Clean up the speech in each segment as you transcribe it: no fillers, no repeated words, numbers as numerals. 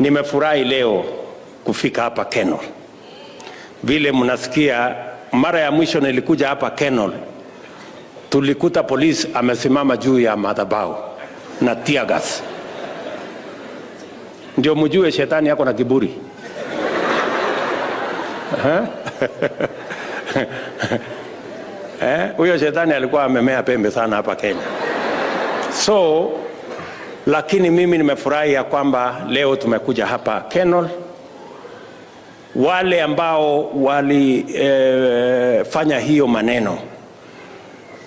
Nimefurahi leo kufika hapa Kenol. Vile mnasikia, mara ya mwisho nilikuja hapa Kenol, tulikuta polisi amesimama juu ya madhabahu na tear gas. Ndio mjue shetani yako na kiburi. Huyo shetani alikuwa amemea pembe sana hapa Kenya. So, lakini mimi nimefurahi ya kwamba leo tumekuja hapa Kenol. Wale ambao walifanya hiyo maneno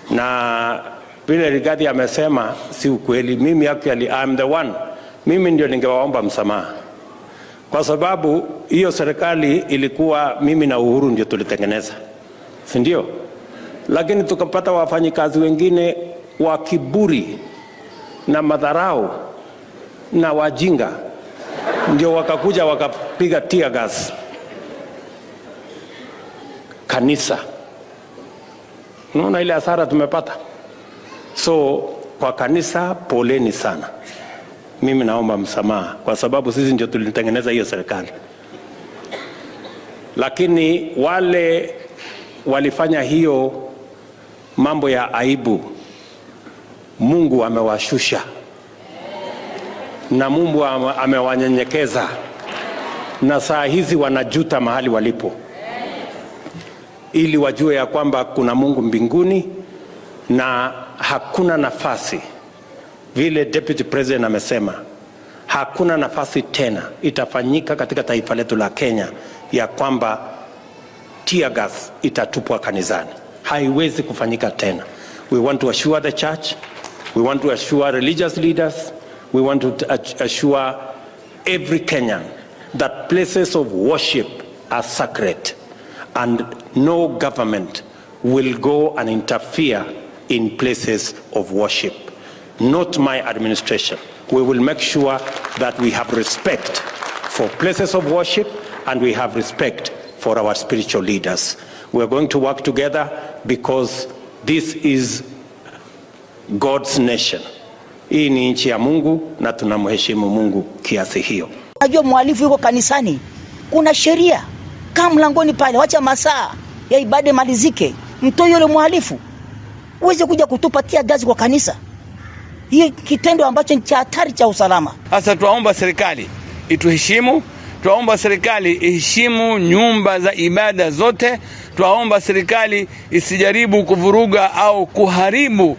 na vile Rigathi amesema si ukweli, mimi actually I'm the one. Mimi ndio ningewaomba msamaha, kwa sababu hiyo serikali ilikuwa mimi na Uhuru ndio tulitengeneza, si ndio? Lakini tukapata wafanyikazi wengine wa kiburi na madharau na wajinga, ndio wakakuja wakapiga tear gas kanisa. Unaona ile hasara tumepata. So kwa kanisa, poleni sana. Mimi naomba msamaha kwa sababu sisi ndio tulitengeneza hiyo serikali. Lakini wale walifanya hiyo mambo ya aibu, Mungu amewashusha na Mungu amewanyenyekeza, na saa hizi wanajuta mahali walipo, ili wajue ya kwamba kuna Mungu mbinguni na hakuna nafasi, vile Deputy President amesema, hakuna nafasi tena itafanyika katika taifa letu la Kenya ya kwamba tear gas itatupwa kanisani. Haiwezi kufanyika tena. We want to assure the church, we want to assure religious leaders, we want to assure every Kenyan that places of worship are sacred and no government will go and interfere in places of worship. Not my administration. We will make sure that we have respect for places of worship and we have respect for our spiritual leaders. We are going to work together because this is God's nation. Hii ni nchi ya Mungu na tunamheshimu Mungu kiasi hiyo. Unajua mhalifu yuko kanisani, kuna sheria. Kama mlangoni pale, wacha masaa ya ibada malizike, mtoe yule mhalifu. Uweze kuja kutupa tear gas kwa kanisa. Hii kitendo ambacho ni cha hatari cha usalama. Sasa tuwaomba serikali ituheshimu, tuwaomba serikali iheshimu nyumba za ibada zote, tuwaomba serikali isijaribu kuvuruga au kuharibu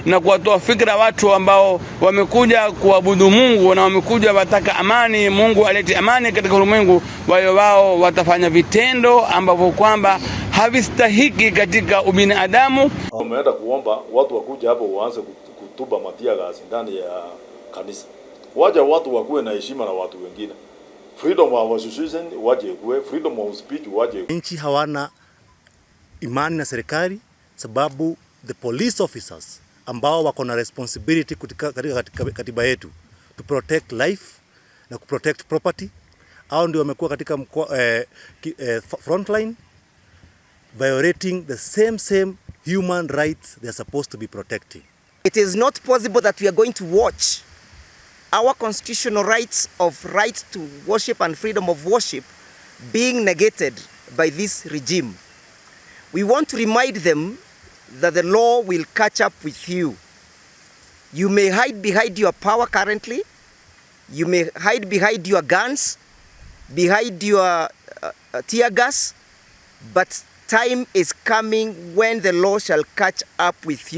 na kuwatoa fikra watu ambao wamekuja kuabudu Mungu na wamekuja wataka amani, Mungu alete amani katika ulimwengu. Wao watafanya vitendo ambavyo kwamba havistahiki katika ubinadamu. Tumeenda kuomba watu wakuja hapo waanze kutuba matia gas ndani ya kanisa. Waja watu wakuwe na heshima na watu wengine. Freedom of association waje kuwe, freedom of speech waje. Nchi hawana imani na serikali sababu the police officers ambao wako na responsibility katika katiba yetu to protect life na ku protect property, au ndio wamekuwa katika frontline violating the same human rights they are supposed to be protecting. It is not possible that we are going to watch our constitutional rights of right to worship and freedom of worship being negated by this regime. We want to remind them that the law will catch up with you. You may hide behind your power currently, you may hide behind your guns, behind your tear gas, but time is coming when the law shall catch up with you.